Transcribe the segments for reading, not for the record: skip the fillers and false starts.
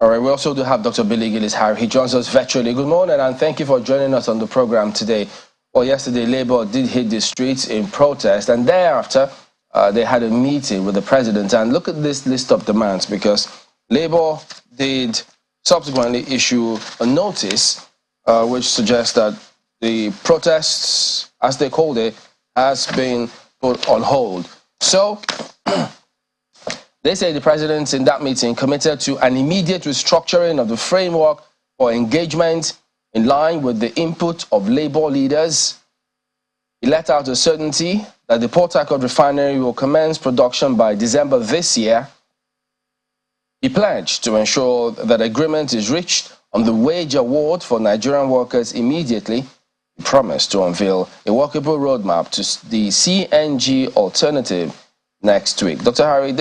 All right, we also do have Dr. Billy Gillis-Harry. He joins us virtually. Good morning, and thank you for joining us on the program today. Well, yesterday, Labour did hit the streets in protest, and thereafter, they had a meeting with the president. And look at this list of demands, because Labour did subsequently issue a notice which suggests that the protests, as they called it, has been put on hold. So, they say the president in that meeting committed to an immediate restructuring of the framework for engagement in line with the input of Labour leaders. He let out a certainty that the Port Harcourt refinery will commence production by December this year. He pledged to ensure that agreement is reached on the wage award for Nigerian workers immediately. He promised to unveil a workable roadmap to the CNG alternative next week. Dr. Harry,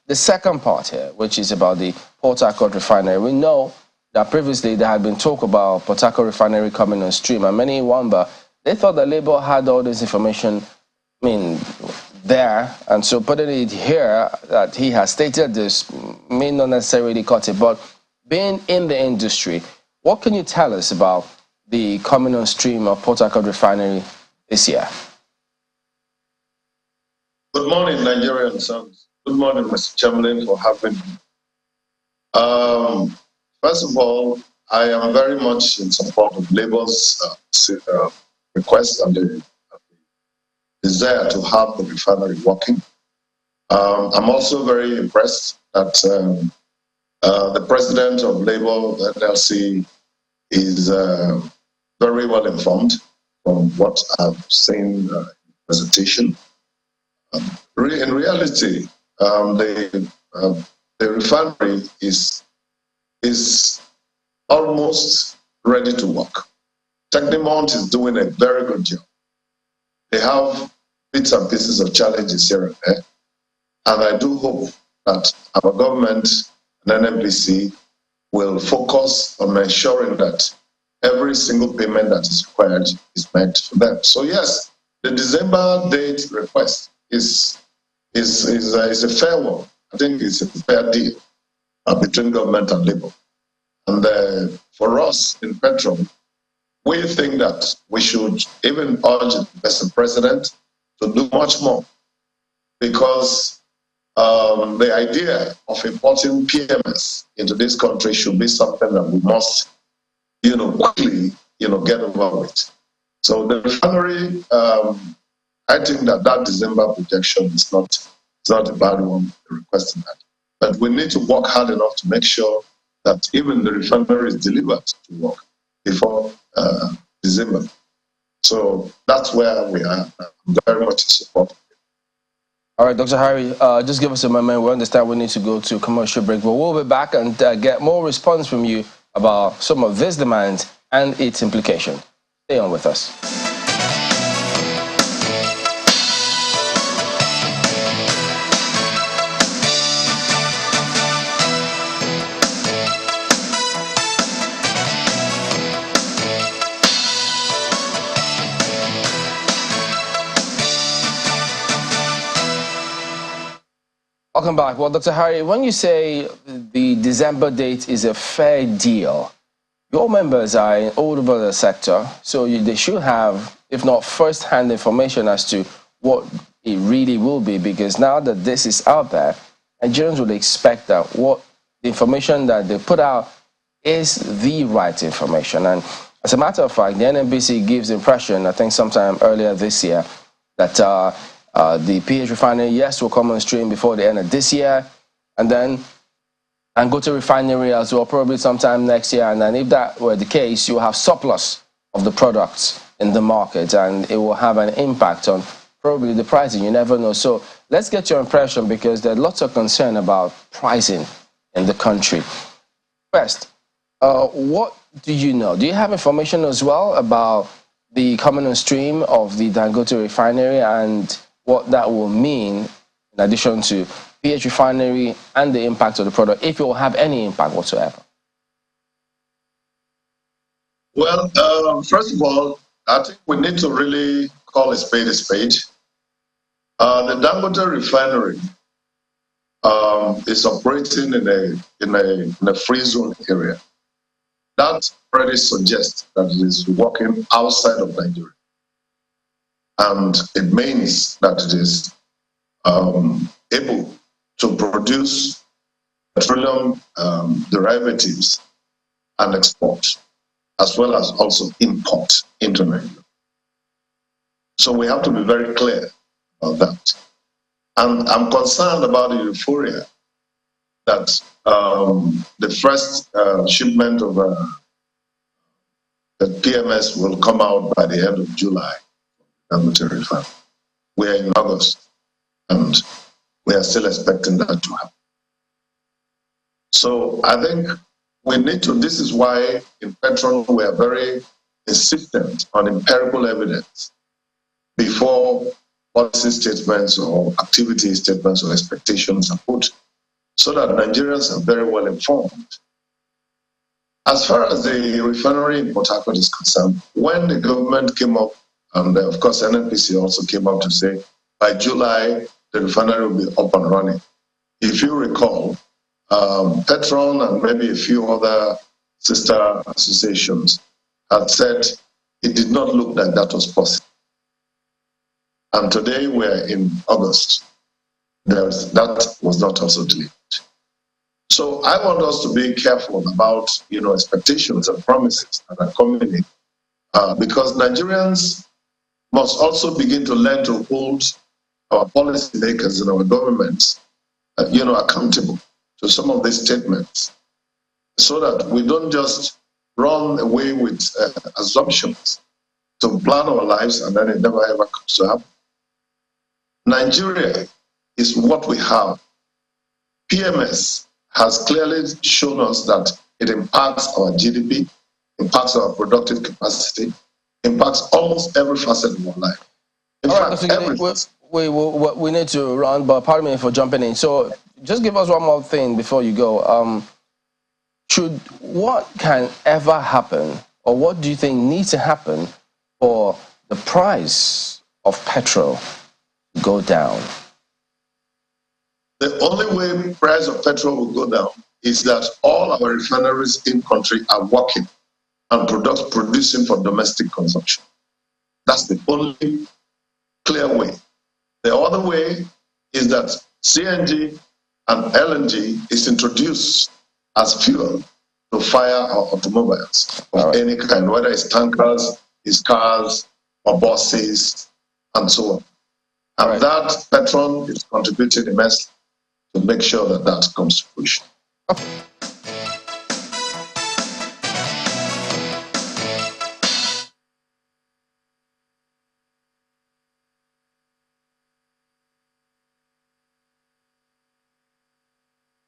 the second part here, which is about the Port Harcourt refinery. We know that previously there had been talk about Port Harcourt refinery coming on stream, and many wonder, they thought that Labour had all this information, there, and so putting it here that he has stated this may not necessarily cut it, but being in the industry, what can you tell us about the coming on stream of Port Harcourt refinery this year? Good morning, Nigerian sons. Good morning, Mr. Chamberlain, for having me. First of all, I am very much in support of Labour's request and the desire to have the refinery working. I'm also very impressed that the president of Labour NLC is very well informed from what I've seen in the presentation. In reality, the refinery is almost ready to work. Tecnimont is doing a very good job. They have bits and pieces of challenges here and there, and I do hope that our government and NNPC will focus on ensuring that every single payment that is required is made for them. So yes, the December date request is a fair one. I think it's a fair deal between government and Labour. And for us in PETROAN, we think that we should even urge the president to do much more, because the idea of importing PMS into this country should be something that we must, quickly, get over with. So the refinery, I think that December projection is not a bad one, requesting that. But we need to work hard enough to make sure that even the refinery is delivered to work before December. So that's where we are. I'm very much in support. All right, Dr. Harry, just give us a moment. We understand we need to go to commercial break, but we'll be back and get more response from you about some of these demands and its implication. Stay on with us. Welcome back. Well, Dr. Harry, when you say the December date is a fair deal, your members are all over the sector, so they should have, if not first-hand information as to what it really will be, because now that this is out there, Nigerians would expect that what the information that they put out is the right information. And as a matter of fact, the NNPC gives the impression, I think sometime earlier this year, that the PH refinery, yes, will come on stream before the end of this year, and then Dangote refinery as well, probably sometime next year. And then if that were the case, you will have surplus of the products in the market, and it will have an impact on probably the pricing. You never know. So let's get your impression, because there's lots of concern about pricing in the country. First, what do you know? Do you have information as well about the coming on stream of the Dangote refinery and what that will mean in addition to PH refinery and the impact of the product, if it will have any impact whatsoever? Well, first of all, I think we need to really call a spade a spade. The Dangote refinery is operating in a free zone area. That already suggests that it is working outside of Nigeria. And it means that it is able to produce petroleum derivatives and export, as well as also import into Nigeria. So we have to be very clear about that. And I'm concerned about the euphoria that the first shipment of the PMS will come out by the end of July. Refinery. We are in August, and we are still expecting that to happen. So I think we need to, this is why in PETROAN we are very insistent on empirical evidence before policy statements or activity statements or expectations are put, so that Nigerians are very well informed. As far as the refinery in Port Harcourt is concerned, when the government came up, and of course NNPC also came up to say, by July, the refinery will be up and running. If you recall, PETROAN and maybe a few other sister associations had said it did not look like that was possible. And today we're in August. That was not also delivered. So I want us to be careful about expectations and promises that are coming in, because Nigerians must also begin to learn to hold our policymakers and our governments, accountable to some of these statements, so that we don't just run away with assumptions to plan our lives and then it never ever comes to happen. Nigeria is what we have. PMS has clearly shown us that it impacts our GDP, impacts our productive capacity, impacts almost every facet of our life. In fact, we need to run, but pardon me for jumping in. So just give us one more thing before you go. What can ever happen, or what do you think needs to happen for the price of petrol to go down? The only way the price of petrol will go down is that all our refineries in country are working and producing for domestic consumption. That's the only clear way. The other way is that CNG and LNG is introduced as fuel to fire our automobiles of any kind, whether it's tankers, it's cars, or buses, and so on. And that PETROAN is contributing immensely to make sure that that comes to fruition. Okay.